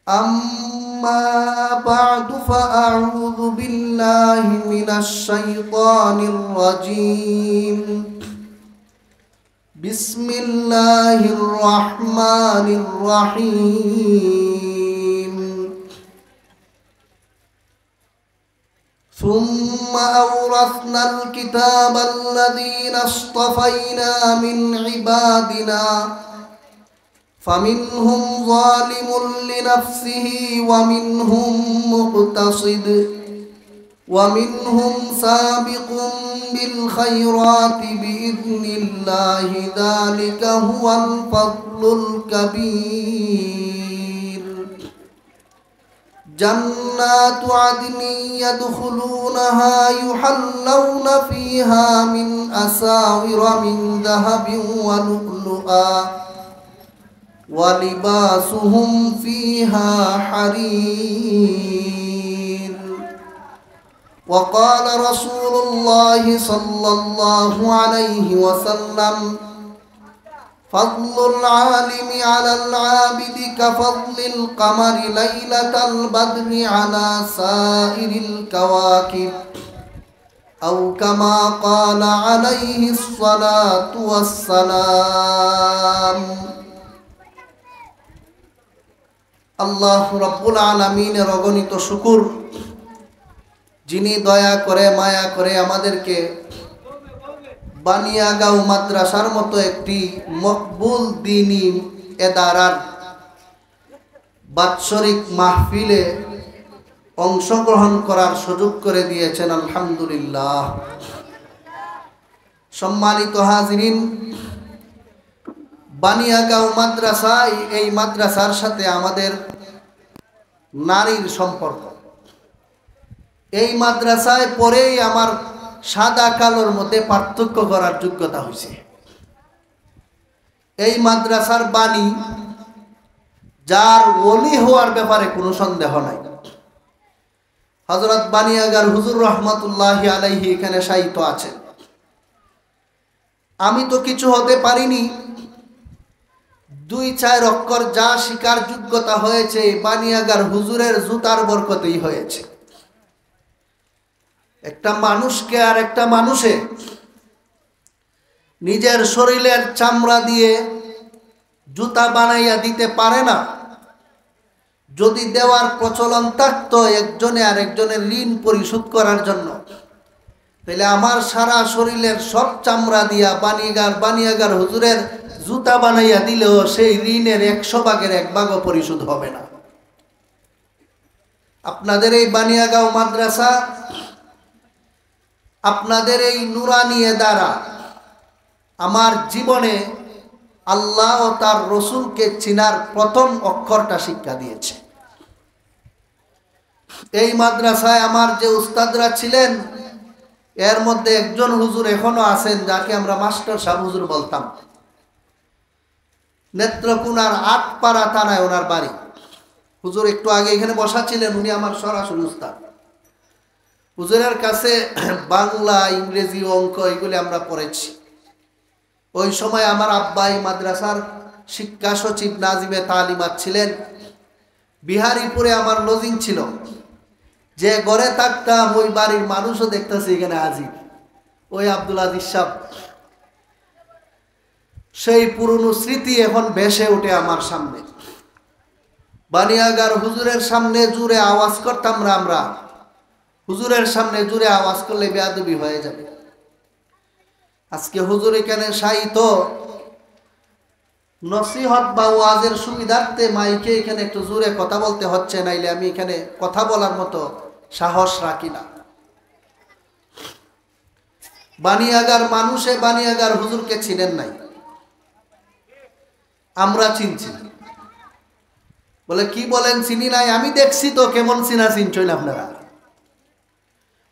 أما بعد فأعوذ بالله من الشيطان الرجيم. بسم الله الرحمن الرحيم. ثم أورثنا الكتاب الذين اصطفينا من عبادنا فمنهم ظالم لنفسه ومنهم مقتصد ومنهم سابق بالخيرات بإذن الله ذلك هو الفضل الكبير. جنات عدن يدخلونها يحلون فيها من أساور من ذهب ولؤلؤا ولباسهم فيها حرير. وقال رسول الله صلى الله عليه وسلم: فضل العالم على العابد كفضل القمر ليلة البدر على سائر الكواكب، أو كما قال عليه الصلاة والسلام. আল্লাহ রব্বুল আলামিনের অগণিত শুকর, যিনি দয়া করে মায়া করে আমাদেরকে বানিয়াগাঁও মাদ্রাসার মতো একটি মকবুল দ্বীনি এদারার বাৎসরিক মাহফিলে অংশগ্রহণ করার সুযোগ করে দিয়েছেন। আলহামদুলিল্লাহ। সম্মানিত হাজিরিন, বানিয়াগাঁও মাদ্রাসায়, এই মাদ্রাসার সাথে আমাদের নারীর সম্পর্ক। এই মাদ্রাসায় পড়েই আমার সাদা কালোর মধ্যে পার্থক্য করার যোগ্যতা হয়েছে। এই মাদ্রাসার বাণী, যার ওলি হওয়ার ব্যাপারে কোনো সন্দেহ নাই, হযরত বানিয়াগার হুজুর রহমাতুল্লাহি আলাইহি এখানে শায়িত আছেন। আমি তো কিছু হতে পারিনি, 2-4 অক্ষর যা শিকার যোগ্যতা হয়েছে বানিয়াগার হুজুরের জুতার বরকতেই হয়েছে। একটা মানুষকে আর একটা মানুষে নিজের শরীরের চামড়া দিয়ে জুতা বানাইয়া দিতে পারে না। যদি দেওয়ার প্রচলন থাকতো একজনে আর একজনের ঋণ পরিশোধ করার জন্য, তাহলে আমার সারা শরীরের সব চামড়া দিয়া বানিয়াগার হুজুরের জুতা বানাইয়া দিলেও সেই ঋণের 100 ভাগের 1 ভাগও পরিশোধ হবে না। আপনাদের এই বানিয়াগাঁও মাদ্রাসা, আপনাদের এই নুরানি এদারা আমার জীবনে আল্লাহ ও তার রসুলকে চিনার প্রথম অক্ষরটা শিক্ষা দিয়েছে। এই মাদ্রাসায় আমার যে উস্তাদরা ছিলেন, এর মধ্যে একজন হুজুর এখনো আছেন, যাকে আমরা মাস্টার সাহেব হুজুর বলতাম। নেত্রকোনার আটপাড়া থানায় ওনার বাড়ি। হুজুর একটু আগে এখানে বসা ছিলেন, উনি আমার সরাসরি উস্তাদ। হুজুরের কাছে বাংলা, ইংরেজি, অঙ্ক এগুলি আমরা পড়েছি। ওই সময় আমার আব্বা এই মাদ্রাসার শিক্ষা সচিব নাজিমে তালিমাত ছিলেন। বিহারীপুরে আমার লজিং ছিল। যে ঘরে থাকতাম ওই বাড়ির মানুষও দেখতেছে এখানে আজিব, ওই আব্দুল আজিজ সাহেব। সেই পুরনো স্মৃতি এখন ভেসে ওঠে আমার সামনে। বানিয়াগার হুজুরের সামনে জুড়ে আওয়াজ করতাম না আমরা। হুজুরের সামনে জুড়ে আওয়াজ করলে বেয়াদবি হয়ে যাবে। আজকে হুজুর এখানে শায়িত, নসিহত বা ওয়াজের সুবিধার্থে মাইকে এখানে একটু জোরে কথা বলতে হচ্ছে, নাইলে আমি এখানে কথা বলার মতো সাহস রাখি না। বানিয়াগার মানুষে বানিয়াগার হুজুরকে চিনেন নাই, আমরা চিনছি। বলে কি বলেন চিনি নাই? আমি দেখছি তো কেমন চিনা চিনছেন আপনারা।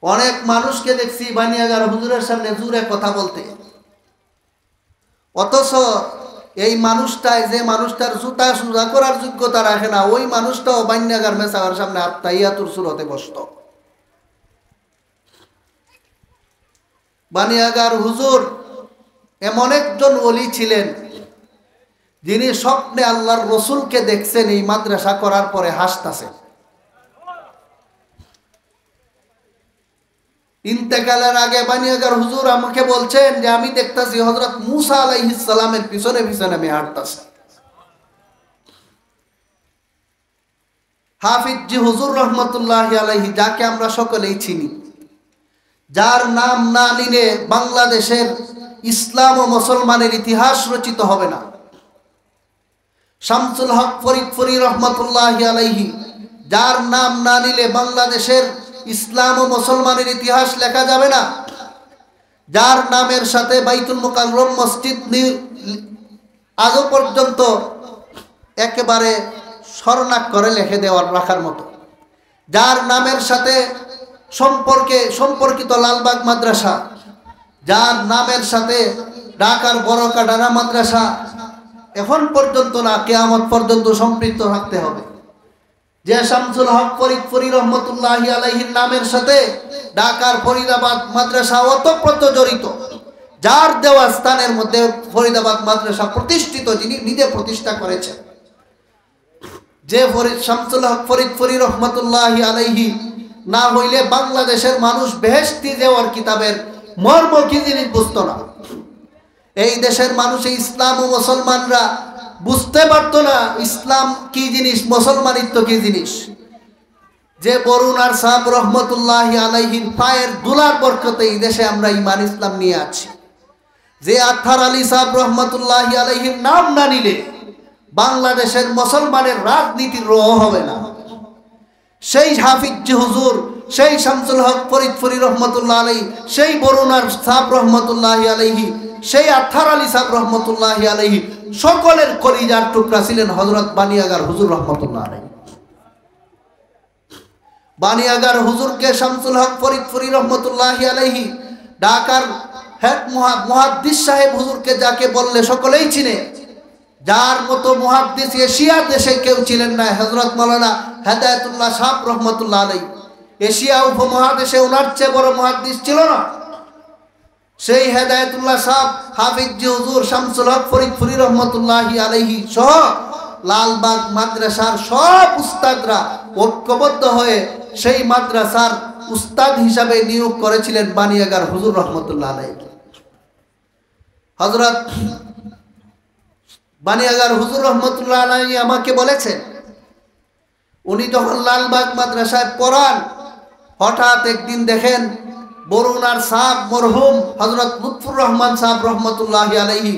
অনেক মানুষকে দেখছি বানিয়াগার হুজুরের সামনে জোরে কথা বলতে, অথচ এই মানুষটাই, যে মানুষটার জুতা সুজা করার যোগ্যতা রাখে না, ওই মানুষটাও বানিয়াগার মেসাওয়ার সামনে আত্মাইয়াতুর সুরতে বসত। বানিয়াগার হুজুর এমন একজন ওলি ছিলেন যিনি স্বপ্নে আল্লাহর রসুলকে দেখছেন এই মাদ্রাসা করার পরে হাসতেছেন। ইন্তেকালের আগে বানিয়াগার হুজুর আমাকে বলছেন যে আমি দেখতাছি হযরত মুসা আলাইহিস সালামের পিছনে পিছনে আমি হাঁটতাছি। হাফিজ জি হুজুর রহমতুল্লাহি আলাইহি, যাকে আমরা সকলেই চিনি, যার নাম না নিলে বাংলাদেশের ইসলাম ও মুসলমানের ইতিহাস রচিত হবে না। শামসুল হক ফরিদপুরি রহমতুল্লাহি আলাইহি, যার নাম না নিলে বাংলাদেশের ইসলাম ও মুসলমানের ইতিহাস লেখা যাবে না। যার নামের সাথে বাইতুল মুকাররম মসজিদ আজও পর্যন্ত একেবারে স্বর্ণাক্ষরে লিখে দেওয়ার রাখার মতো। যার নামের সাথে সম্পর্কিত লালবাগ মাদ্রাসা, যার নামের সাথে ঢাকার বড়কাডানা মাদ্রাসা এখন পর্যন্ত না, কিয়ামত পর্যন্ত সম্পৃক্ত থাকতে হবে। যে শামসুল হক ফরিদপুরি রহমতুল্লাহি আলাইহির নামের সাথে ঢাকার ফরিদাবাদ মাদ্রাসা ওতপ্রোত জড়িত, যার দেওয়া স্থানের মধ্যে ফরিদাবাদ মাদ্রাসা প্রতিষ্ঠিত, যিনি নিজে প্রতিষ্ঠা করেছেন, যে শামসুল হক ফরিদপুরি রহমতুল্লাহি আলাইহি না হইলে বাংলাদেশের মানুষ বেহেশতি দেওয়ার কিতাবের মর্ম কি জিনিস বুঝতো না। এই দেশের মানুষ ইসলাম ও মুসলমানরা বুঝতে পারতো না ইসলাম কি জিনিস, মুসলমানিত্ব কি জিনিস। যে বরুণার সাহেব রহমতুল্লাহি আলাইহির পায়ের দুলার বরকতে এই দেশে আমরা ইমান ইসলাম নিয়ে আছি। যে আত্থার আলী সাহেব রহমতুল্লাহি আলাইহির নাম না নিলে বাংলাদেশের মুসলমানের রাজনীতির রহ হবে না। সেই হাফিজ জি হুজুর, সেই শামসুল হক ফরিদপুরি রহমতুল্লাহ আলাইহি, সেই বরুণার সাহেব রহমতুল্লাহি আলাইহি, সেই আত্থার আলী সাহেব রহমতুল্লাহি আলাইহি সকলের কলিজার টুকরা ছিলেন হযরত বানিয়াগার হুজুর রহমতুল্লাহ আলাইহি। বানিয়াগার হুজুরকে শামসুল হক ফরিদপুরি রহমতুল্লাহি আলাইহি ঢাকার হেড মুহাদ্দিস সাহেব হুজুরকে যাকে বললে সকলেই চিনে, যার মতো মুহাদ্দিস এশিয়া দেশে কেউ ছিলেন না, হযরত মাওলানা হেদায়েতুল্লাহ সাহেব রহমতুল্লাহ আলাইহি। এশিয়া উপমহাদেশে ওনার চেয়ে বড় মুহাদ্দিস ছিল না। সেই হেদায়েতুল্লাহ সাহেব হাফিজ জি হুজুর শামসুল হক ফরিদপুরি রহমতুল্লাহি আলাইহি সহ লালবাগ মাদ্রাসার সব উস্তাদরা ঐক্যবদ্ধ হয়ে সেই মাদ্রাসার উস্তাদ হিসাবে নিয়োগ করেছিলেন বানিয়াগার হুজুর রহমতুল্লাহ আলাইহি। হযরত বানিয়াগার হুজুর রহমতুল্লাহ আলাইহি আমাকে বলেছেন, উনি যখন লালবাগ মাদ্রাসায় পড়ান, হঠাৎ একদিন দেখেন বরুণার সাহেব মরহুম হযরত লুৎফুর রহমান সাহেব রহমতুল্লাহি আলাইহি,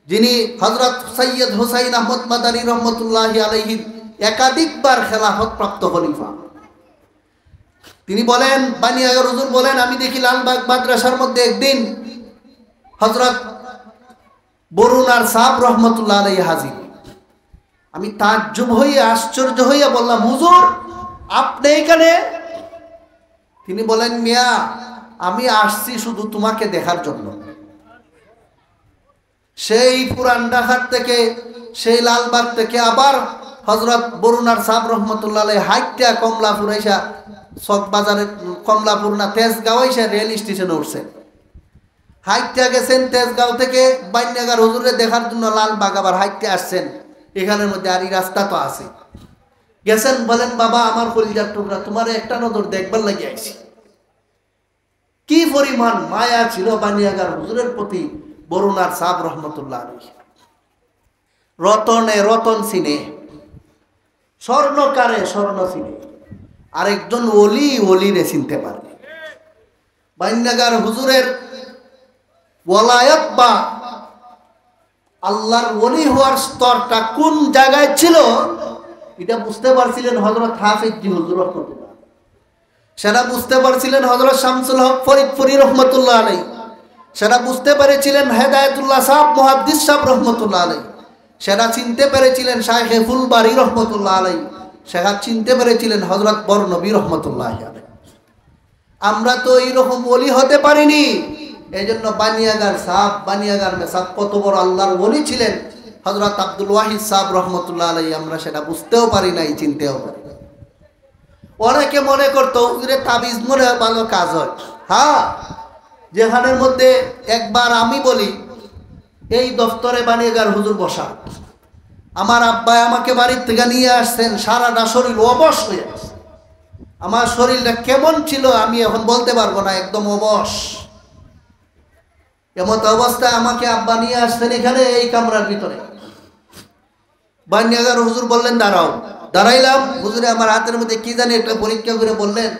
যিনি হযরত সৈয়দ হুসাইন আহমদ মাদানী রহমতুল্লাহি আলাইহি একাধিকবার খেলাফত প্রাপ্ত খলিফা, তিনি বলেন, বানিয়াগার হুজুর বলেন, আমি দেখি লালবাগ মাদ্রাসার মধ্যে একদিন হযরত বরুণার সাহেব রহমতুল্লাহ আলাইহি হাজির। আমি তাজ্জুব হইয়া আশ্চর্য হইয়া বললাম, হুজুর আপনি এখানে? তিনি বলেন, মিয়া আমি আসছি শুধু তোমাকে দেখার জন্য। সেই পুরান ঢাকার থেকে, সেই লালবাগ থেকে আবার হযরত বরুণার সাহেব রহমতুল্লাহ আলাইহি হাইটা কমলাপুর আইসা, চক বাজারের কমলাপুর না তেজগাঁও আইসা রেল স্টেশনে উঠছেন। হাইটা গেছেন তেজগাঁও থেকে বানিয়াগার হুজুরে দেখার জন্য লালবাগ, আবার হাইটে আসছেন। এখানের মধ্যে আর এই রাস্তা তো আছে, গেছেন, বলেন বাবা আমার কলিজার টুকরা, তোমার একটা নজর দেখবার লাগে আইছি। কি পরিমাণ মায়া ছিল বানিয়াগার হুজুরের প্রতি বরুণার সাহেব রহমতুল্লাহ আলাইহি। রতনে রতন চিনে, স্বর্ণকারে স্বর্ণ চিনে, আরেকজন ওলি ওলিরে চিনতে পারে। বানিয়াগার হুজুরের ওলায়াত বা আল্লাহর ওলি হওয়ার স্তরটা কোন জায়গায় ছিল এটা বুঝতে পারছিলেন হযরত হাফিজ জি হুজুর রহমতুল্লাহ, সেটা বুঝতে পারছিলেন হযরত শামসুল হক ফরিদপুরি রহমতুল্লাহ আলাইহি, সেটা বুঝতে পেরেছিলেন হেদায়েতুল্লাহ সাহেব মুহাদ্দিস সাহেব রহমতুল্লাহ আলাইহি, সেটা চিনতে পেরেছিলেন শাইখে ফুলবাড়ি রহমতুল্লাহ আলাইহি, সেটা চিনতে পেরেছিলেন হযরত বরনবী রহমতুল্লাহ আলাইহি। আমরা তো এইরকম ওলি হতে পারিনি। এই জন্য বানিয়াগার সাহেব, বানিয়াগার মেসাব কত বড় আল্লাহর ওলি ছিলেন হযরত আব্দুল ওয়াহিদ সাহেব রহমতুল্লাহ আলাইহি, আমরা সেটা বুঝতেও পারি নাই, চিনতেও পারি। অনেকে মনে করতো হুজুরে তাবিজ মনে ভালো কাজ হয়। হ্যাঁ, যেখানের মধ্যে একবার আমি বলি এই দফতরে বানিয়াগার হুজুর বসা, আমার আব্বা আমাকে বাড়ির থেকে নিয়ে আসছেন, সারাটা শরীর অবশ হয়ে আছে। আমার শরীরটা কেমন ছিল আমি এখন বলতে পারবো না, একদম অবশ। এমত অবস্থায় আমাকে আব্বা নিয়ে আসছেন এখানে এই কামরার ভিতরে। বান্যাগার হুজুর বললেন দাঁড়াও। দাঁড়াইলাম। হুজুরে আমার হাতের মধ্যে কি জানি একটা পরীক্ষা করে বললেন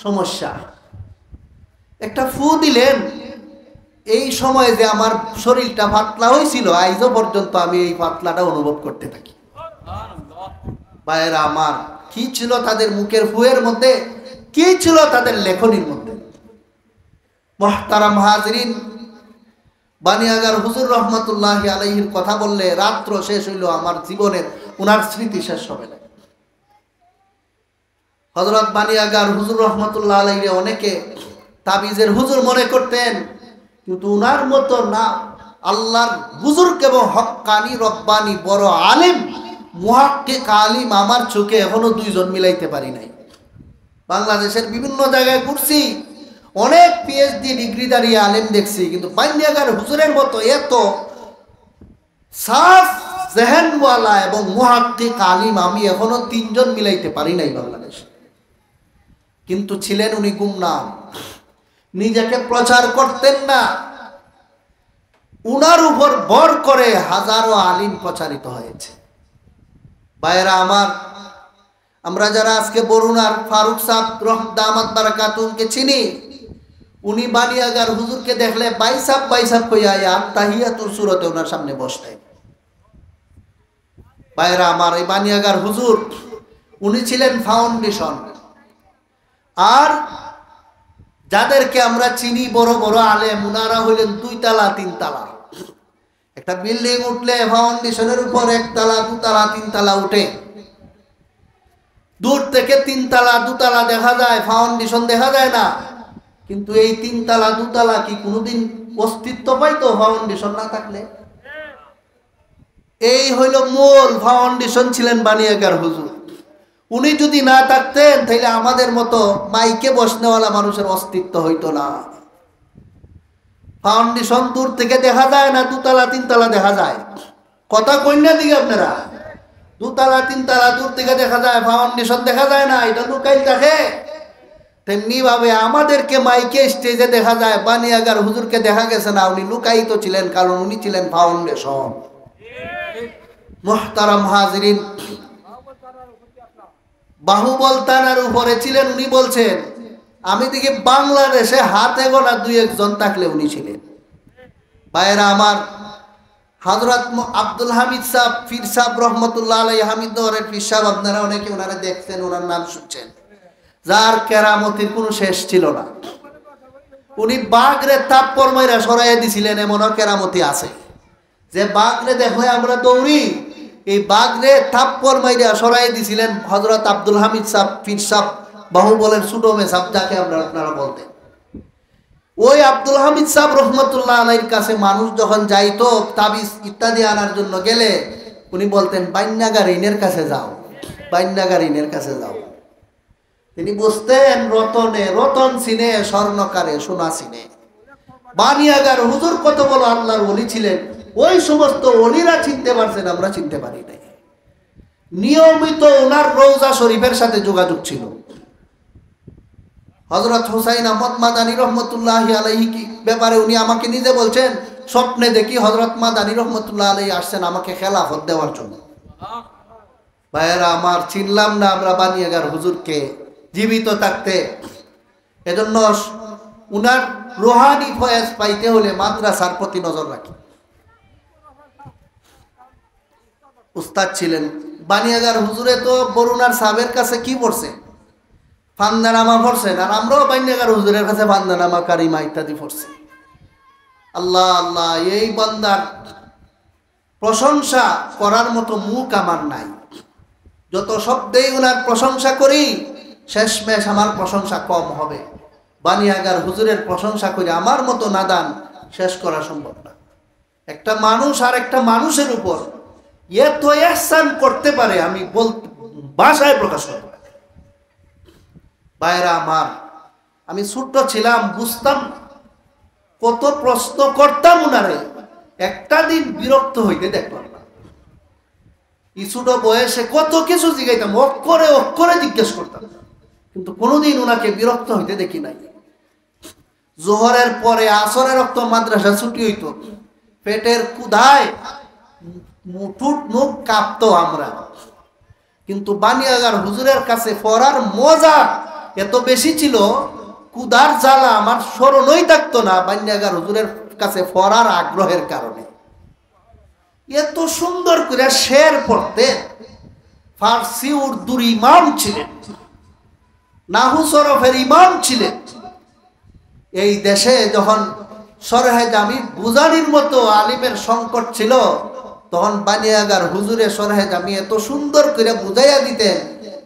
সমস্যা। একটা ফু দিলেন। এই সময় যে আমার শরীরটা পাতলা হয়েছিল আইজও পর্যন্ত আমি এই পাতলাটা অনুভব করতে থাকি। ভাইয়েরা আমার, কি ছিল তাদের মুখের ফুয়ের মধ্যে, কি ছিল তাদের লেখনির মধ্যে। মুহতারাম হাজরিন, বানিয়াগার হুজুর রহমতুল্লাহি আলাইহির কথা বললে রাত্র শেষ হইল, আমার জীবনের উনার স্মৃতি শেষ হবে না। হযরত বানিয়াগার হুজুর রহমতুল্লাহ আলাইহি অনেকে তাবিজের হুজুর মনে করতেন, কিন্তু উনার মতো না। আল্লাহর বুজুর্গ এবং হক্কানি রব্বানি বড় আলেম, মুহাক্কিক আলিম আমার চোখে এখনো দুইজন মিলাইতে পারি নাই। বাংলাদেশের বিভিন্ন জায়গায় ঘুরছি, অনেক পিএইচডি ডিগ্রিধারী আলেম দেখছি, কিন্তু বানিয়াগার হুজুরের মতো এত সাফ জেহেনওয়ালা এবং মুহাক্কিক আলিম আমি এখনো তিনজন মিলাইতে পারি নাই বাংলাদেশে। কিন্তু ছিলেন উনি গুমনাম, নিজেকে প্রচার করতেন না। উনার উপর ভর করে হাজারো আলিম প্রচারিত হয়েছে। ভাইয়েরা আমার, আমরা যারা আজকে বরুণার ফারুক সাহেব দামাত বারাকাতুহুকে চিনি, উনি বানিয়াগার হুজুরকে দেখলে বাইসাব কইয়া তাহিয়াতুর সূরতে ওনার সামনে বসতেন। ভাইয়েরা আমার, এই বানিয়াগার হুজুর উনি ছিলেন ফাউন্ডেশন। আর যাদেরকে আমরা চিনি বড় বড় আলেম, উনারা হইলেন 2 তালা 3 তালা। একটা বিল্ডিং উঠলে ফাউন্ডেশনের উপর 1 তালা 2 তালা 3 তালা উঠে। দূর থেকে 3 তালা 2 তালা দেখা যায়, ফাউন্ডেশন দেখা যায় না। কিন্তু এই 3 তালা 2 তালা কি কোনোদিন অস্তিত্ব পাইতো ফাউন্ডেশন না থাকলে? এই হইল মূল ফাউন্ডেশন ছিলেন বানিয়াগার হুজুর। উনি যদি না থাকতেন তাহলে আমাদের মতো মাইকে বসনেওয়ালা মানুষের অস্তিত্ব হইতো না। ফাউন্ডেশন দূর থেকে দেখা যায় না, 2 তালা 3 তালা দেখা যায়। কথা কইনা দিকে আপনারা, 2 তালা 3 তালা দূর থেকে দেখা যায়, ফাউন্ডেশন দেখা যায় না। এটা লুকাইল থাকে। তেমনি ভাবে আমাদেরকে মাইকে স্টেজে দেখা যায়, বানিয়াগার হুজুরকে দেখা গেছে না, উনি লুকায়িত ছিলেন, কারণ উনি ছিলেন ফাউন্ডেশন। মুহতারাম হাজরিন, বাহুবল থানার উপরে ছিলেন উনি। বলছেন আমি দেখি বাংলাদেশে হাতে গোনা 2-1 জন থাকলে উনি ছিলেন। ভাইয়েরা আমার, হযরত আব্দুল হামিদ সাহেব পীর সাহেব রহমতুল্লাহ আলাইহি, হামিদনগরের পীর সাহেব, আপনারা অনেকে ওনারা দেখছেন, ওনার নাম শুনছেন, যার কেরামতির কোনো শেষ ছিল না। উনি বাঘরে তাপ্পর মাইরা সরাইয়া দিছিলেন, এমনও কেরামতি আছে যে বাঘরে দেখলে আমরা দৌড়ি, এই বাঘরে থাপ্পর মাইরা সরাই দিছিলেন হযরত আব্দুল হামিদ সাহেব পীর সাহেব, বাহুবলের ছোট মেয়ে সাহেব যাকে আপনারা বলতেন। ওই আব্দুল হামিদ সাহেব রহমতুল্লাহ আলাইহির কাছে মানুষ যখন যাইতো তাবিজ ইত্যাদি আনার জন্য গেলে উনি বলতেন বান্যাগারিনের কাছে যাও, বান্যাগারিনের কাছে যাও। তিনি বুঝতেন রতন চিনে, স্বর্ণকারে সোনা চিনে। বানিয়াগার হুজুর কত বড় আল্লাহর ওলি ছিলেন, ওই সমস্ত ওলিরা চিনতে পারছেন, আমরা চিনতে পারি নাই। নিয়মিত ওনার রওজা শরীফের সাথে যোগাযোগ ছিল। হযরত হুসাইন আহমদ মাদানী রহমতুল্লাহি আলাইহি কি ব্যাপারে উনি আমাকে নিজে বলছেন, স্বপ্নে দেখি হযরত মাদানী রহমতুল্লাহ আলাইহি আসছেন আমাকে খেলাফত দেওয়ার জন্য। ভাইয়েরা আমার, চিনলাম না আমরা বানিয়াগার হুজুরকে জীবিত থাকতে। এজন্য উনার রুহানি ফয়েজ পাইতে হলে মাদ্রাসার প্রতি নজর রাখি। উস্তাদ ছিলেন বানিয়াগার হুজুরে, তো বরুণার সাহেবের কাছে কি পড়ছে? ফান্দানামা পড়ছেন। আর আমরাও বানিয়াগার হুজুরের কাছে ফান্দানামা, কারিমা ইত্যাদি পড়ছি। আল্লাহ আল্লাহ, এই বান্দার প্রশংসা করার মতো মুখ আমার নাই। যত শব্দেই ওনার প্রশংসা করি, শেষমেশ আমার প্রশংসা কম হবে। বানিয়াগার হুজুরের প্রশংসা করে আমার মতো নাদান শেষ করা সম্ভব না। একটা মানুষ আর একটা মানুষের উপর এত ইহসান করতে পারে, আমি ভাষায় প্রকাশ করতে পারি। ভাইরা আমার, আমি ছোট্ট ছিলাম, বুঝতাম, কত প্রশ্ন করতাম উনারে, একটা দিন বিরক্ত হইতে দেখলাম না। ছোট বয়সে কত কিছু জিজ্ঞাইতাম, অক্ষরে অক্ষরে জিজ্ঞেস করতাম, কিন্তু কোনোদিন ওনাকে বিরক্ত হইতে দেখি নাই। জোহরের পরে আসরের রক্ত মাদ্রাসা ছুটি হইতো, পেটের ক্ষুধায় মুঠুট মুখ কাঁপতো আমরা, কিন্তু বানিয়াগার হুজুরের কাছে পড়ার মজা এত বেশি ছিল, ক্ষুধার জ্বালা আমার স্মরণই থাকতো না বানিয়াগার হুজুরের কাছে পড়ার আগ্রহের কারণে। এত সুন্দর করে শের পড়তেন, ফার্সি উর্দুর ইমাম ছিলেন, নাহু সরফের ইমাম ছিলেন। এই দেশে যখন সরহে জামি বুজানির মতো আলিমের সংকট ছিল, তখন বানিয়াগার হুজুরে সরহে জামি এত সুন্দর করে বুঝাইয়া দিতেন,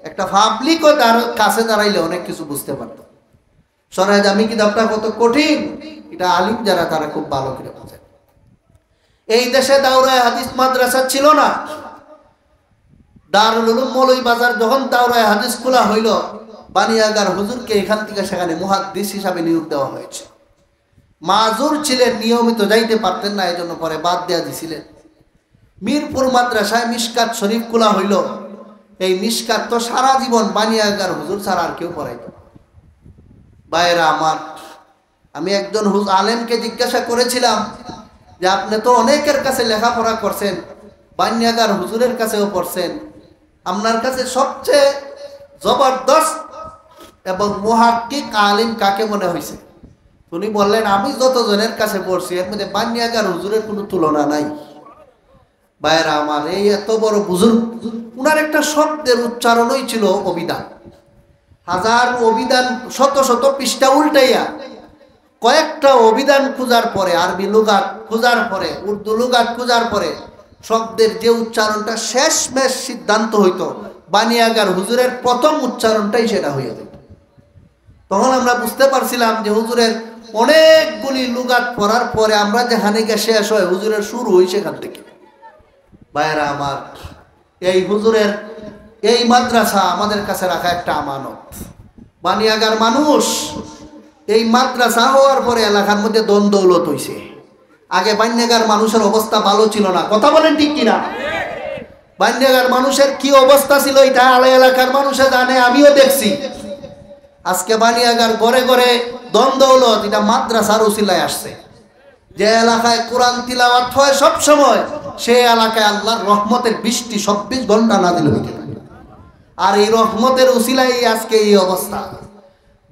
একটা পাবলিকও তার কাছে দাঁড়াইলে অনেক কিছু বুঝতে পারত। সরহে জামি কিতাবটা কত কঠিন, এটা আলিম যারা তারা খুব ভালো করে বোঝে। এই দেশে দাওরায়ে হাদিস মাদ্রাসা ছিল না। দারুল উলুম মৌলভীবাজার যখন দাওরায়ে হাদিস খোলা হইল, বানিয়াগার হুজুরকে এখান থেকে সেখানে মুহাদ্দিস হিসাবে নিয়োগ দেওয়া হয়েছে। মাজুর ছিলেন, নিয়মিত যাইতে পারতেন না, এই জন্য পরে বাদ দেওয়া দিছিলেন। মিরপুর মাদ্রাসায় মিশকাত শরীফ খোলা হইল। এই মিশকাত তো সারা জীবন বানিয়াগার হুজুর ছাড়া আর কেউ পড়াইত না। ভাইয়েরা আমার, আমি একজন আলেমকে জিজ্ঞাসা করেছিলাম যে আপনি তো অনেকের কাছে লেখাপড়া করছেন, বানিয়াগার হুজুরের কাছেও পড়ছেন, আপনার কাছে সবচেয়ে জবরদস্ত এবং মুহাক্কিক আলিম কাকে মনে হয়েছে? উনি বললেন, আমি যতজনের কাছে পড়ছি এর মধ্যে বানিয়াগার হুজুরের কোনো তুলনা নাই। ভাইয়েরা আমার, এই এত বড় বুজুর্গ, উনার একটা শব্দের উচ্চারণই ছিল অভিধান। হাজার অভিধান, শত শত পৃষ্ঠা উল্টাইয়া কয়েকটা অভিধান খোঁজার পরে, আরবি লুগাত খোঁজার পরে, উর্দু লুগাত খোঁজার পরে শব্দের যে উচ্চারণটা শেষমেশ সিদ্ধান্ত হইতো, বানিয়াগার হুজুরের প্রথম উচ্চারণটাই সেটা হয়ে যেত। তখন আমরা বুঝতে পারছিলাম যে হুজুরের অনেকগুলি লুগাত পড়ার পরে আমরা যেখানে গিয়ে শেষ হয়, হুজুরের শুরু হয় সেখান থেকে। ভাইয়েরা আমার, এই হুজুরের এই মাদ্রাসা আমাদের কাছে রাখা একটা আমানত। বানিয়াগার মানুষ এই মাদ্রাসা হওয়ার পরে এলাকার মধ্যে দ্বন্দ্বৌলত হইছে। আগে বানিয়াগার মানুষের অবস্থা ভালো ছিল না, কথা বলেন ঠিক কিনা? বানিয়াগার মানুষের কি অবস্থা ছিল এটা আলাই এলাকার মানুষে জানে, আমিও দেখছি। আজকে বানিয়াগার ঘরে ঘরে দ্বন্দ্বৌলত, এটা মাদ্রাসার উসিলায় আসছে। যে এলাকায় কোরআন তিলাওয়াত হয় সব সময়, সেই এলাকায় আল্লাহর রহমতের বৃষ্টি 24 ঘন্টা নাযিল হইতে থাকে। আর এই রহমতের উসিলাই আজকে এই অবস্থা।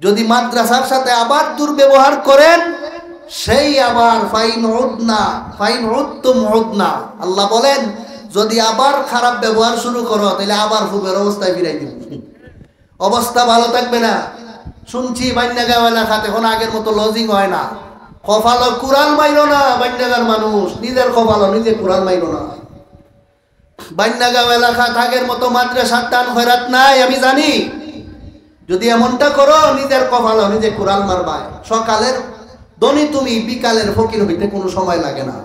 যদি মাদ্রাসার সাথে আবার দুর্ব্যবহার করেন, সেই আবার ফাইন উদ্তুম উদনা, আল্লাহ বলেন যদি আবার খারাপ ব্যবহার শুরু করো তাহলে আবার ফুবের অবস্থায় ফিরাই দিব, অবস্থা ভালো থাকবে না। শুনছি বান্যাগাঁও এলাকাতে এখন আগের মতো লজিং হয় না। কপালো কুরাল মাইল না বান্যাগার মানুষ, নিজের কপালো নিজে কুরাল মাইল না। বান্যাগাঁও এলাকা আগের মতো মাদ্রাসার টান খয়রাত নাই, আমি জানি। যদি এমনটা করো, নিজের কপালো নিজে কুরাল মারবায়। সকালের ধনী তুমি, বিকালের ফকির হইতে কোনো সময় লাগে না।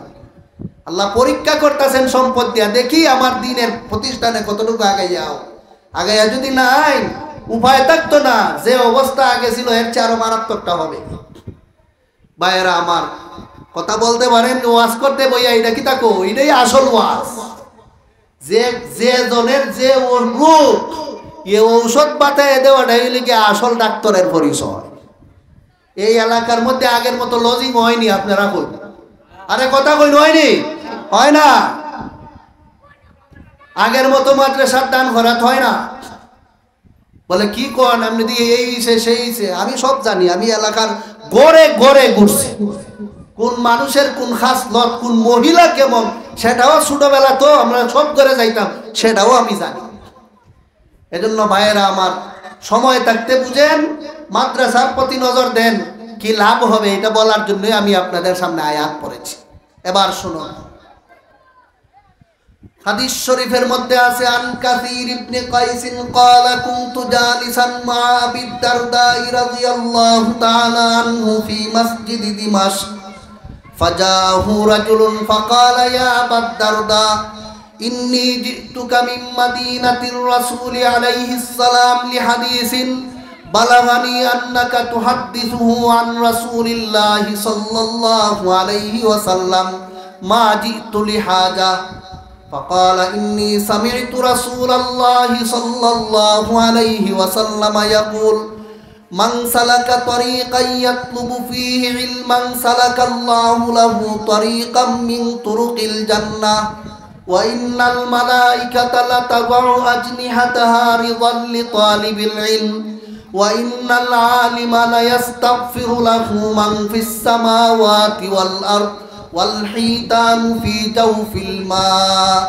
আল্লাহ পরীক্ষা করতেছেন সম্পদ দিয়া, দেখি আমার দিনের প্রতিষ্ঠানে কতটুকু আগাইয়াও। আগাইয়া যদি নাই, উপায় থাকতো না, যে অবস্থা আগে ছিল এর চেয়ে আরো মারাত্মকটা হবে। ভাইয়েরা আমার, কথা বলতে পারেন, ওয়াজ করতে বইয়া এটা কি থাকো, এটাই আসল ওয়াজ। যে জনের যে রূপ, এ ঔষধ পাতায় দেওয়াটাই হইলে কি আসল ডাক্তারের পরিচয়। এই এলাকার মধ্যে আগের মতো লজিং হয়নি, আপনারা কই? আরে কথা কইন, হয়নি? হয় না। আগের মতো মাদ্রাসার দান খরাত হয় না। বলে কি কোন আপনি দিয়ে এই সেই আমি সব জানি। আমি এলাকার গড়ে গড়ে ঘুরছি, কোন মানুষের কোন খাসলত, কোন মহিলা কেমন, সেটাও ছোটবেলা তো আমরা সব করে যাইতাম, সেটাও আমি জানি। এজন্য ভাইয়েরা আমার, সময় থাকতে বুঝেন, মাদ্রাসার প্রতি নজর দেন, কি লাভ হবে এটা বলার জন্যই আমি আপনাদের সামনে আয়াত পড়েছি। এবার শুনুন, হাদিস শরীফের মধ্যে আছে, আন কাসীর ইবনে কাইসিন ক্বালা কুনতু জালিসান মা আবি দারদা রাদিয়াল্লাহু তাআলা আনহু ফি মসজিদি দিমাশক ফাজাহু রাজুলুন ফাকালা ইয়া আবা দারদা ইন্নী জিতুকা মিন মাদিনাতির রাসূলি আলাইহিস সালাম লিহাদিসিন বালাগানি আন্নাকা তুহাদ্দিসুহু আন রাসূলিল্লাহি সাল্লাল্লাহু আলাইহি ওয়াসাল্লাম মা জিতু লিহাজা فقال إني سمعت رسول الله صلى الله عليه وسلم يقول من سلك طريقا يطلب فيه علما سلك الله له طريقا من طرق الجنة وإن الملائكة لتضع أجنحتها رضا لطالب العلم وإن العالم ليستغفر له من في السماوات والأرض والحيتان في جوف الماء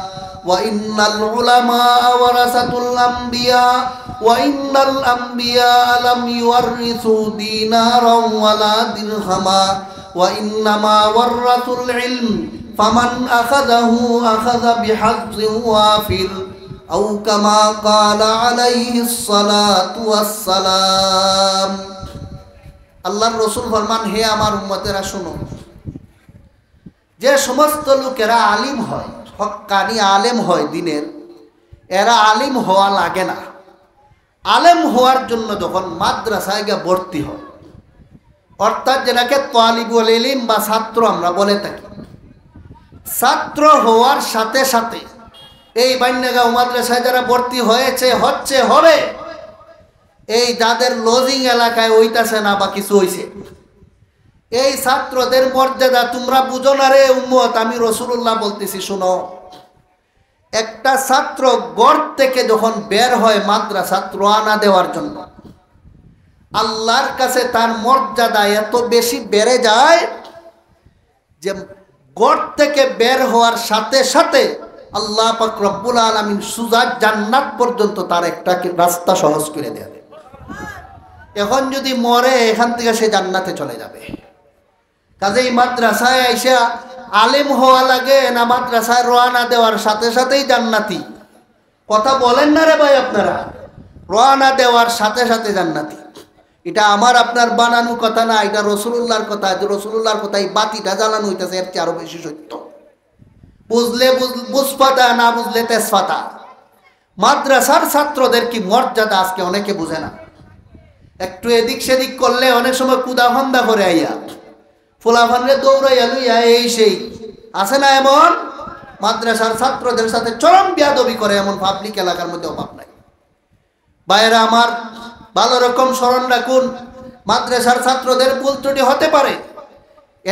وإن العلماء ورثة الأنبياء وإن الأنبياء لم يورثوا دينارا ولا درهما وإنما ورثوا العلم فمن أخذه أخذ بحظ وافر أو كما قال عليه الصلاة والسلام আল্লাহর রাসূল ফরমান, হে আমার উম্মতেরা শুনো, যে সমস্ত লোকেরা আলিম হয়, হক্কানি আলেম হয় দিনের, এরা আলিম হওয়া লাগে না। আলেম হওয়ার জন্য যখন মাদ্রাসায় গিয়ে ভর্তি হয়, অর্থাৎ যেটাকে তালিবুল ইলম বা ছাত্র আমরা বলে থাকি, ছাত্র হওয়ার সাথে সাথে এই বান্যাগাঁও মাদ্রাসায় যারা ভর্তি হয়েছে, হচ্ছে, হবে, এই যাদের লজিং এলাকায় হইতাছে না বা কিছু হইছে, এই ছাত্রদের মর্যাদা তোমরা বুঝো না রে উম্মত, আমি রাসূলুল্লাহ বলতেছি শুনো। একটা ছাত্র ঘর থেকে যখন বের হয় মাদ্রাসা রওনা দেওয়ার জন্য, আল্লাহর কাছে তার মর্যাদা এত বেশি বেড়ে যায় যে ঘর থেকে বের হওয়ার সাথে সাথে আল্লাহ পাক রব্বুল আলামিন সুজা জান্নাত পর্যন্ত তার একটা রাস্তা সহজ করে দেবে। এখন যদি মরে, এখান থেকে সে জান্নাতে চলে যাবে। কাজেই মাদ্রাসায় আইসা আলেম হওয়া লাগে না মাদ্রাসায় রওনা দেওয়ার সাথে সাথেই জান্নাতি? কথা বলেন না রে ভাই আপনারা, রওনা দেওয়ার সাথে সাথে জান্নাতি। এটা আমার আপনার বানানো কথা না, এটা রাসূলুল্লাহর কথা। যে রাসূলুল্লাহর কথাই বাতিটা জ্বালানো হইতেছে, এর চেয়ে আরো বেশি সত্য। বুঝলে বুঝপাতা, না বুঝলে তেজপাতা। মাদ্রাসার ছাত্রদের কি মর্যাদা আজকে অনেকে বুঝে না। একটু এদিক সেদিক করলে অনেক সময় কুদা ফান্দা করে আইয়া ফুলাফানরে দৌড়াইয়া লইয়া এই সেই আছে না এমন? মাদ্রাসার ছাত্রদের সাথে চরম বেয়াদবি করে, এমন পাবলিক এলাকার মধ্যে অভাব নাই। ভাইয়েরা আমার, ভালো রকম স্মরণ রাখুন, মাদ্রাসার ছাত্রদের ভুল ত্রুটি হতে পারে,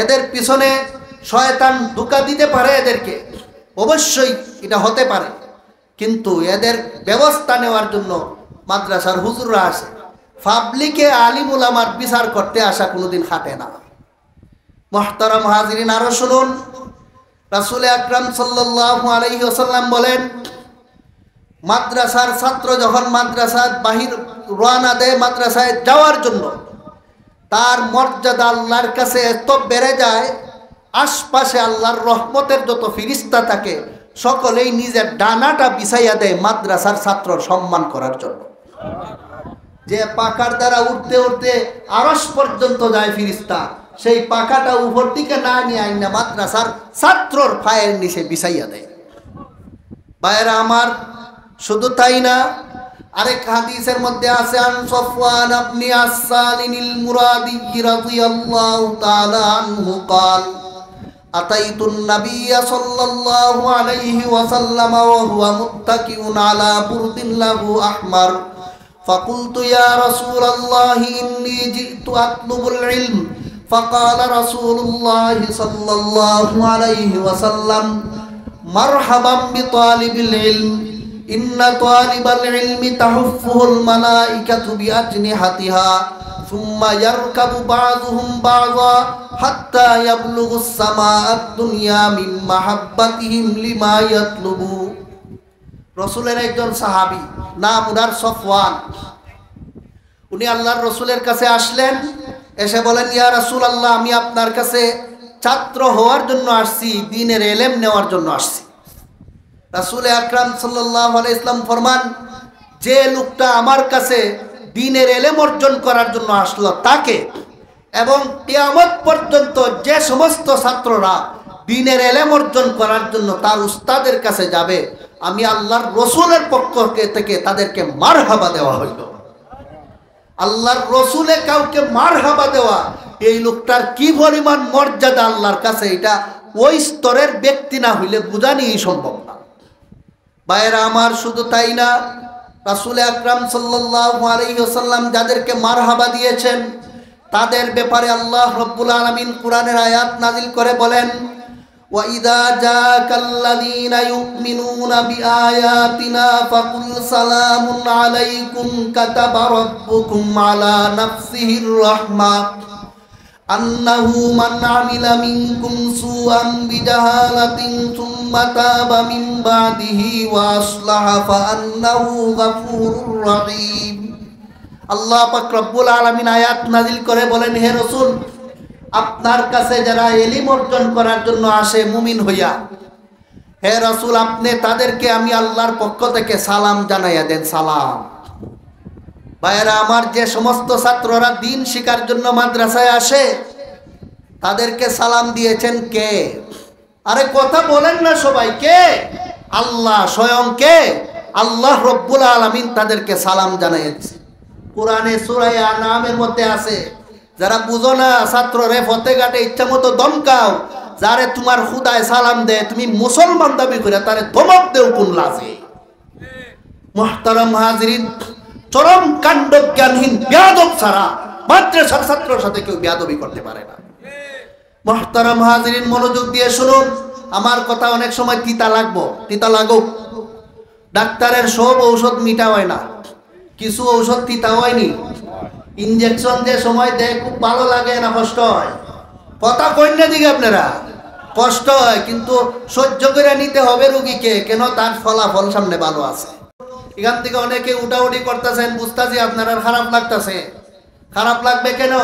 এদের পিছনে শয়তান ধোঁকা দিতে পারে এদেরকে, অবশ্যই এটা হতে পারে, কিন্তু এদের ব্যবস্থা নেওয়ার জন্য মাদ্রাসার হুজুররা আসে। পাবলিকে আলিম উলামার বিচার করতে আসা কোনোদিন খাটে না। মুহতারাম হাজিরিন, আরো শুনুন, রাসূল আকরাম সাল্লাল্লাহু আলাইহি ওয়াসাল্লাম বলেন, মাদ্রাসার ছাত্র যখন মাদ্রাসার বাহির রওনা দেয় মাদ্রাসায় যাওয়ার জন্য, তার মর্যাদা আল্লাহর কাছে এত বেড়ে যায়, আশপাশে আল্লাহর রহমতের যত ফিরিস্তা থাকে সকলেই নিজের ডানাটা বিছাইয়া দেয় মাদ্রাসার ছাত্রর সম্মান করার জন্য। যে পাখার দ্বারা উঠতে উঠতে আরশ পর্যন্ত যায় ফিরিস্তা, সেই পাখাটা উপর দিকে না নিয়ে আইনা মাদ্রাসার ছাত্রর পায়ের নিচে বিছাইয়া দেয়। ভাইয়েরা আমার, শুধু তাই না, আরেক হাদিসের মধ্যে আছে, আন সাফওয়ান ইবনে আস-সালিনিল মুরাদি রাদিয়াল্লাহু তাআলা আনহু قال আতাইতুন নাবিয়্য সাল্লাল্লাহু আলাইহি ওয়াসাল্লাম ওয়া হুয়া মুত্তাকিউন আলা বুরদিন লাহু আহমার فقلت يا رسول الله إني جئت أطلب العلم فقال رسول الله صلى الله عليه وسلم مرحبا بطالب العلم إن طالب العلم تحفه الملائكة بأجنحتها ثم يركب بعضهم بعضا حتى يبلغ السماء الدنيا من محبتهم لما يطلبوا। রসুলের একজন সাহাবী, নাম উনার সফওয়ান, উনি আল্লাহর রসুলের কাছে আসলেন, এসে বলেন, ইয়া রাসূলুল্লাহ, আমি আপনার কাছে ছাত্র হওয়ার জন্য আসছি, দ্বীনের ইলম নেওয়ার জন্য আসছি। রাসূল আকরাম সাল্লাল্লাহু আলাইহি ওয়াসাল্লাম ফরমান, যে লোকটা আমার কাছে দ্বীনের ইলম অর্জন করার জন্য আসলো তাকে, এবং কিয়ামত পর্যন্ত যে সমস্ত ছাত্ররা দ্বীনের ইলম অর্জন করার জন্য তার উস্তাদের কাছে যাবে, আমি আল্লাহর রসুলের পক্ষ থেকে তাদেরকে মারহাবা দেওয়া হইল। আল্লাহর রসুলে কাউকে মারহাবা দেওয়া, এই লোকটার কি পরিমাণ মর্যাদা আল্লাহর কাছে, এটা ওই স্তরের ব্যক্তি না হইলে বোঝানি সম্ভব না। ভাইয়েরা আমার, শুধু তাই না, রাসূল আকরাম সাল্লাল্লাহু আলাইহি ওয়াসাল্লাম যাদেরকে মারহাবা দিয়েছেন তাদের ব্যাপারে আল্লাহ রাব্বুল আলামিন কোরআনের আয়াত নাজিল করে বলেন, ওয়া ইযা জাকাল্লাযীনা ইউমিনুনা বিআয়াতিনা ফাকুল সালামুন আলাইকুম কাতাবা রাব্বুকুম আলা নাফসিহির রাহমাহ আন্নাহু মান আমিলা মিনকুম সুআন বিজাহালাতিন সুম্মা তাবা মিন বাদিহি ওয়া আসলাহা ফাআন্নাহু গাফুরুর রহিম। আল্লাহ পাক রব্বুল আলামিন আয়াত নাজিল করে বলেন, হে রাসূল, আপনার কাছে যারা ইলম অর্জন করার জন্য আসে মুমিন হইয়া, হে রাসূল, আপনি তাদেরকে আমি আল্লাহর পক্ষ থেকে সালাম জানাইয়া দেন। সালাম। ভাইয়েরা আমার, যে সমস্ত ছাত্ররা দিন শিখার জন্য মাদ্রাসায় আসে তাদেরকে সালাম দিয়েছেন কে? আরে কথা বলেন না সবাই, কে? আল্লাহ স্বয়ং। কে? আল্লাহ রব্বুল আলামিন তাদেরকে সালাম জানাইয়েছে। কোরআনে সূরা আনআমের মধ্যে আছে, যারা বুঝো না ছাত্ররে ফতে ঘাটে ইচ্ছা মতো দমকাও, যারে তোমার খুদায় সালাম দেয় তুমি মুসলমান দাবি করে তারে ধমক দেও কোন লাজে? মুহতারাম হাজিরিন, চরম কাণ্ড জ্ঞানহীন বেয়াদব ছাড়া মাদ্রাসার ছাত্রের সাথে কেউ বেয়াদবি করতে পারে না। মুহতারাম হাজিরিন, মনোযোগ দিয়ে শুনুন, আমার কথা অনেক সময় তিতা লাগবো, তিতা লাগুক। ডাক্তারের সব ঔষধ মিঠা হয় না, কিছু ঔষধ তিতা হয়নি। ইনজেকশন যে সময় দেয় খুব ভালো লাগে না কষ্ট হয়? কথা কইন না দিকে আপনারা, কষ্ট হয়, কিন্তু সহ্য করে নিতে হবে রুগীকে, কেন তার ফলাফল সামনে ভালো আছে। এখান থেকে অনেকে উঠাউঠি করতেছেন, বুঝতেছি আপনার খারাপ লাগতেছে। খারাপ লাগবে কেন?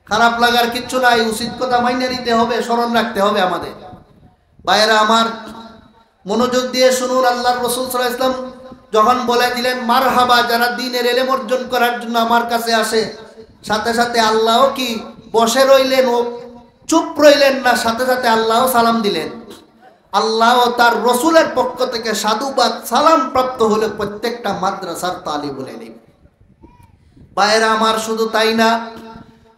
খারাপ লাগার কিচ্ছু নাই, উচিত কথা মাইনে নিতে হবে, স্মরণ রাখতে হবে আমাদের। ভাইয়েরা আমার, মনোযোগ দিয়ে শুনুন, আল্লাহর রাসূল সাল্লাল্লাহু আলাইহি ওয়াসাল্লাম যখন বলে দিলেন মারহাবা, যারা দ্বীনের ইলম অর্জন করার জন্য আমার কাছে আসে, সাথে সাথে আল্লাহও কি বসে রইলেন ও চুপ রইলেন না, সাথে সাথে আল্লাহও সালাম দিলেন। আল্লাহ ও তার রসুলের পক্ষ থেকে সাধুবাদ সালাম প্রাপ্ত হলে প্রত্যেকটা মাদ্রাসার তালিবুল ইলম। ভাইয়েরা আমার, শুধু তাই না,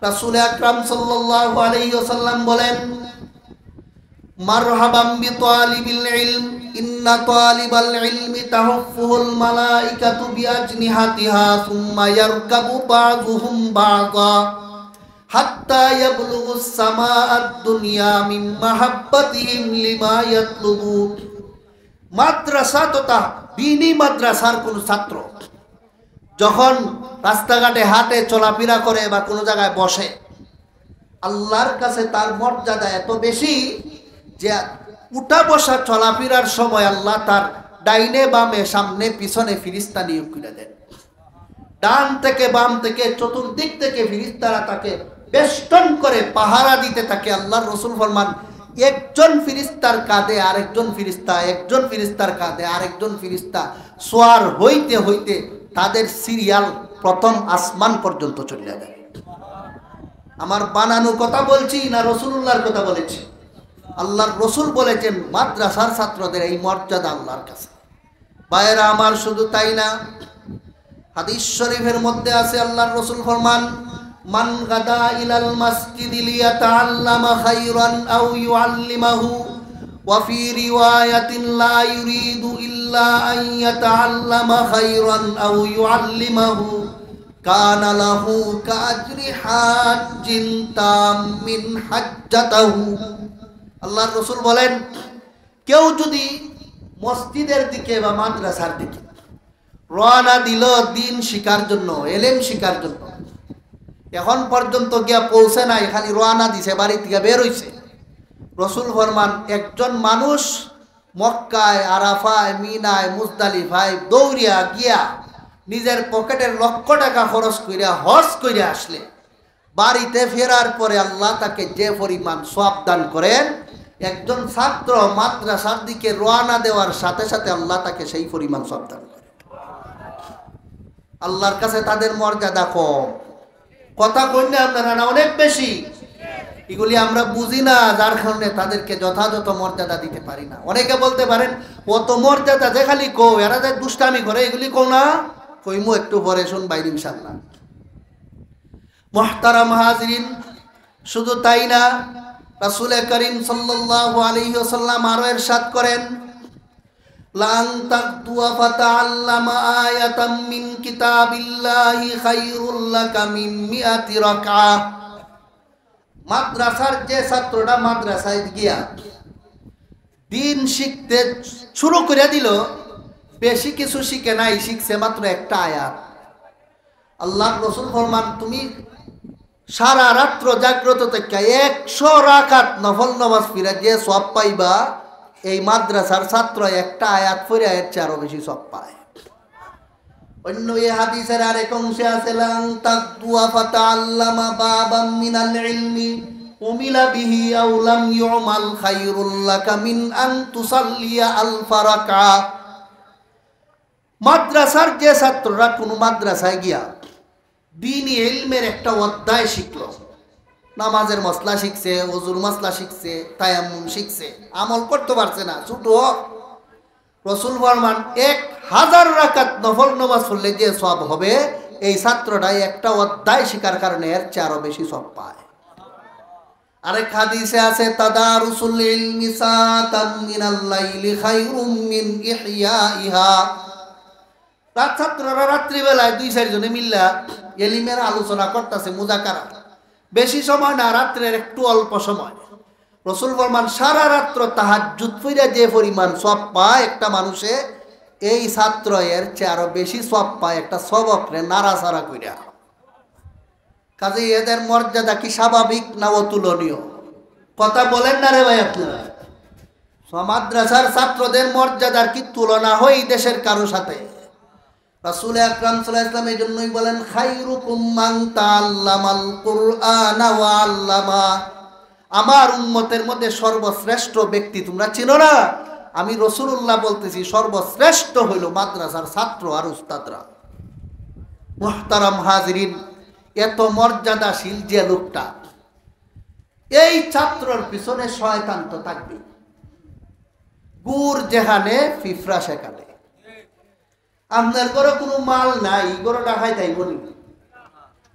রাসূল আকরাম সাল্লাল্লাহু আলাইহি ওয়াসাল্লাম বলেন, মারহাবাম বিতালিবিল ইলম ইন্না তালিবাল ইলমি তাহফুহুল মালাইকাতু বিআজনিহাতিহা সুম্মা ইয়ারকাবু বাযুহুম বাযা হাত্তা ইয়াবলুগুস সামাআদ দুনিয়া মিন মাহাব্বাতিহিম লিমা ইয়াতলুবু। মাদ্রাসা তথা দীনী মাদ্রাসার কোন ছাত্র যখন রাস্তাঘাটে হাঁটে, চলাফেরা করে বা কোনো জায়গায় বসে, আল্লাহর কাছে তার মর্যাদা এত বেশি যে উঠা বসা চলাফেরার সময় আল্লাহ তার ডাইনে বামে সামনে পিছনে ফিরিস্তা নিয়োগ করে দেন। ডান থেকে বাম থেকে চতুর্দিক থেকে ফিরিস্তারা তাকে বেষ্টন করে পাহারা দিতে থাকে। আল্লাহর রাসূল ফরমান, একজন ফিরিস্তার কাঁধে আরেকজন ফিরিস্তা, একজন ফিরিস্তার কাঁধে আরেকজন ফিরিস্তা সোয়ার হইতে হইতে তাদের সিরিয়াল প্রথম আসমান পর্যন্ত চলে যায়। আমার বানানো কথা বলছি না রাসূলুল্লাহর কথা বলেছি? আল্লাহর রাসূল বলেছেন মাদ্রাসার ছাত্রদের এই মর্যাদা আল্লাহর কাছে। ভাইয়েরা আমার, শুধু তাই না, হাদিস শরীফের মধ্যে আছে আল্লাহর রাসূল ফরমান, মান গাদা ইলাল মাসজিদি লিয়াতাআল্লামা খায়রান আও ইউআল্লিমাহু ওয়া ফি রিওয়ায়াতিন লা ইউরিদু ইল্লা আন ইয়াতাআল্লামা খায়রান আও ইউআল্লিমাহু কানা লাহু কাজরি হাজ্জিন তামিন হাজ্জাতাহু। আল্লাহর রাসূল বলেন, কেউ যদি মসজিদের দিকে বা মাদ্রাসার দিকে রওনা দিল দিন শিকার জন্য, ইলম শিকার জন্য, এখন পর্যন্ত গিয়া পৌঁছে নাই, খালি রওনা দিছে, বাড়ি থেকে বের হইছে, রাসূল ফরমান একজন মানুষ মক্কায়, আরাফায়, মিনায়, মুজদালিফায় দৌড়িয়া গিয়া নিজের পকেটের লক্ষ টাকা খরচ কইরা হজ কইরা আসলে বাড়িতে ফেরার পরে আল্লাহ তাকে যে পরিমাণ সওয়াব দান করেন, একজন ছাত্র মাদ্রাসার দিকে রওনা দেওয়ার সাথে সাথে আল্লাহ তাকে সেই পরিমাণ সওয়াব দান করেন। আল্লাহর কাছে তাদের মর্যাদা কম, কথা কইনা আপনারা না, অনেক বেশি। এগুলি আমরা বুঝি না, যার কারণে তাদেরকে যথাযথ মর্যাদা দিতে পারি না। অনেকে বলতে পারেন অত মর্যাদা যে খালি কো, এরা যে দুষ্টামি করে, এগুলি কো না, কইমু একটু পরে শুনবাই ইনশাআল্লাহ। মুহতারাম হাজিরিন, শুধু তাই না, রাসূল করিম সাল্লাল্লাহু আলাইহি ওয়াসাল্লাম আরো ইরশাদ করেন, লান তাকদুয়া ফাতাআল্লামা আয়াতাম মিন কিতাবিল্লাহি খায়রুল লাকা মিন মিআতি রাকআহ। মাদ্রাসার যে ছাত্রটা মাদ্রাসায় গিয়া দিন শিখতে শুরু করে দিল, বেশি কিছু শিখে নাই, শিখছে মাত্র একটা আয়াত। আল্লাহর রাসূল ফরমান, তুমি সারা রাত্র জাগ্রত থেকে 100 রাকাত নফল নামাজ পড়ে যে সওয়াব পাইবা, এই মাদ্রাসার ছাত্র একটা আয়াত পড়ে এর চেয়ে আরো বেশি সওয়াব পায়। অন্য এই হাদিসের আরেক অংশে আছে, লান তাকদুয়া ফাতাআল্লামা বাবাম মিনাল ইলমি উমিলা বিহি আও লাম ইউমাল খায়রুল লাকা মিন আন তুসাল্লিয়া আলফা রাকাত। মাদ্রাসার যে ছাত্ররা কোনো মাদ্রাসায় গিয়া দ্বীনি ইলমের একটা অধ্যায় শিখলো, নামাজের মসলা শিখছে, ওযুর মসলা শিখছে, তায়াম্মুম শিখছে, আমল করতে পারছে না, ছোট, রাসূল ফরমান 1000 রাকাত নফল নামাজ পড়লে যে সওয়াব হবে, এই ছাত্রটাই একটা অধ্যায় শিখার কারণে এর চেয়ে আরো বেশি সওয়াব পায়। আরেক হাদিসে আছে, তাদারুসুল ইলমি সাতাম মিনাল লাইলি খায়রুম মিন ইহইয়াইহা। ছাত্ররা রাত্রিবেলায় 2-4 জনে মিল্লা ইলমের আলোচনা করতেছে, মুযাকারা, বেশি সময় না, রাত্রের একটু অল্প সময়। রাসূল ফরমান, সারা রাত্র তাহাজ্জুদ পড়ে যে পরিমাণ সওয়াব পায় একটা মানুষে, এই ছাত্র এর চেয়ে আরো বেশি সওয়াব পায় একটা সবকরে নাড়াচাড়া কইরা। কাজে এদের মর্যাদা কি স্বাভাবিক না অতুলনীয়? কথা বলেন না রে ভাই আপনারা? মাদ্রাসার ছাত্রদের মর্যাদার কি তুলনা হয় দেশের কারো সাথে? রাসূল আকরাম সাল্লাল্লাহু আলাইহি ওয়াসাল্লাম এই জন্যই বলেন, খায়রুকুম মান তাআল্লামাল কুরআনা ওয়া আল্লামা। আমার উম্মতের মধ্যে সর্বশ্রেষ্ঠ ব্যক্তি তোমরা চিনো না? আমি রাসূলুল্লাহ বলতেছি, সর্বশ্রেষ্ঠ হইল মাদ্রাসার ছাত্র আর উস্তাদরা। মুহতারাম হাজিরিন, এত মর্যাদাশীল যে লোকটা, এই ছাত্রর পিছনে শয়তান তো থাকবে। গুড় যেখানে ফিফরা সেখানে। আপনার ঘরে কোনো মাল নাই, ঘরে ডাকাই যাইব নি?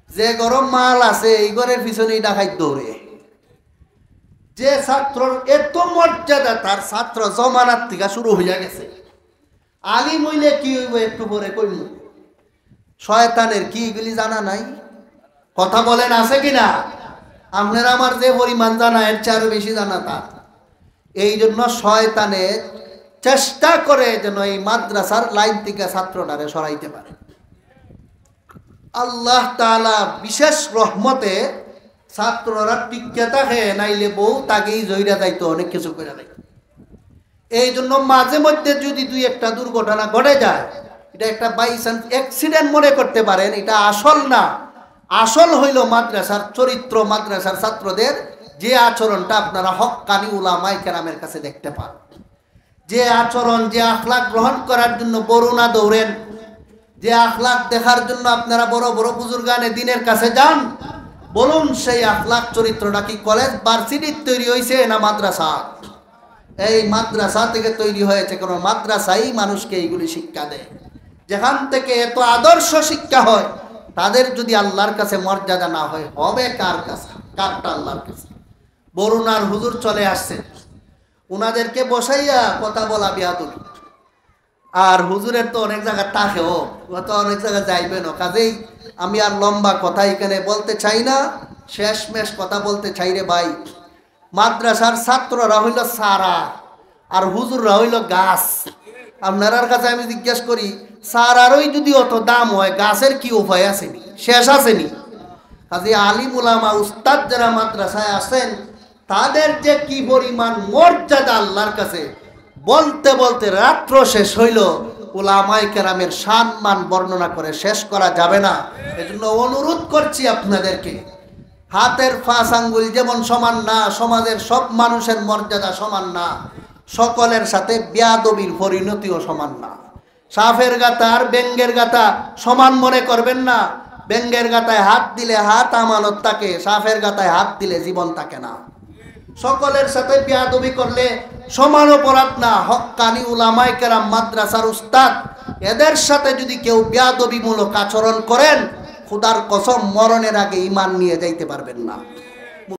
যে ঘরে মাল আছে এই ঘরের পিছনেই ডাকাই দৌড়ে। যে ছাত্রর এত মর্যাদা, তার ছাত্র জমানার থেকে শুরু হইয়া গেছে। আলিম হইলে কি হইব একটু পরে কইব। শয়তানের কি এগুলি জানা নাই? কথা বলেন, আছে কিনা? আপনারা আমার যে পরিমাণ জানা এর চেয়ে আরো বেশি জানা তার। এই জন্য শয়তানে চেষ্টা করে যেন এই মাদ্রাসার লাইন থেকে ছাত্রটারে সরাইতে পারে। আল্লাহ তাআলা বিশেষ রহমতে ছাত্ররা টিকে থাকে, নাইলে বউ তাকেই জয়রা যাইতো, অনেক কিছু করে যাইতো। এই জন্য মাঝে মধ্যে যদি 2-1টা দুর্ঘটনা ঘটে যায়, এটা একটা বাই চান্স অ্যাক্সিডেন্ট মনে করতে পারেন, এটা আসল না। আসল হইল মাদ্রাসার চরিত্র, মাদ্রাসার ছাত্রদের যে আচরণটা আপনারা হক্কানি উলামায়ে কেরামের কাছে দেখতে পান। যে আচরণ, যে আখলাক গ্রহণ করার জন্য বরুণা দৌড়েন, যে আখলাক দেখার জন্য আপনারা বড় বড় বুজুর্গানে দিনের কাছে যান, বলুন সেই আখলাক চরিত্রটা কি কলেজ ভার্সিটির তৈরি হয়েছে না মাদ্রাসা? এই মাদ্রাসা থেকে তৈরি হয়েছে, কারণ মাদ্রাসাই মানুষকে এইগুলি শিক্ষা দেয়। যেখান থেকে এত আদর্শ শিক্ষা হয়, তাদের যদি আল্লাহর কাছে মর্যাদা না হয়, হবে কার কাছে? কারটা আল্লাহর কাছে। বরুণার হুজুর চলে আসছে, উনাদেরকে বসাইয়া কথা বলা বিয়াদুল। আর হুজুরের তো অনেক জায়গা তাকেও, তো অনেক জায়গায় যাইবেন। কাজেই আমি আর লম্বা কথা এখানে বলতে চাই না, শেষমেশ কথা বলতে চাই রে ভাই। মাদ্রাসার ছাত্ররা হইল সারা, আর হুজুররা হইল গাছ। আপনার কাছে আমি জিজ্ঞেস করি, সারারই যদি অত দাম হয়, গাছের কি উপায় আসেনি, শেষ আসেনি? কাজে আলিম উলামা উস্তাদ যারা মাদ্রাসায় আসেন, তাদের যে কি পরিমাণ মর্যাদা আল্লাহর কাছে, বলতে বলতে রাত্র শেষ হইল। উলামায়ে কেরামের সম্মান বর্ণনা করে শেষ করা যাবে না। এজন্য অনুরোধ করছি আপনাদেরকে, হাতের 5 আঙ্গুল যেমন সমান না, সমাজের সব মানুষের মর্যাদা সমান না, সকলের সাথে বেয়াদবির পরিণতিও সমান না। সাফের গাতা আর বেঙ্গের গাতা সমান মনে করবেন না। বেঙ্গের গাতায় হাত দিলে হাত আমানত থাকে, সাফের গাতায় হাত দিলে জীবন থাকে না। সকলের সাথে বেয়াদবি করলে সমান অপরাধ না। হক্কানি উলামায়ে কেরাম, মাদ্রাসার উস্তাদ, এদের সাথে যদি কেউ বেয়াদবিমূলক আচরণ করেন, খোদার কসম মরণের আগে ঈমান নিয়ে যাইতে পারবেন না।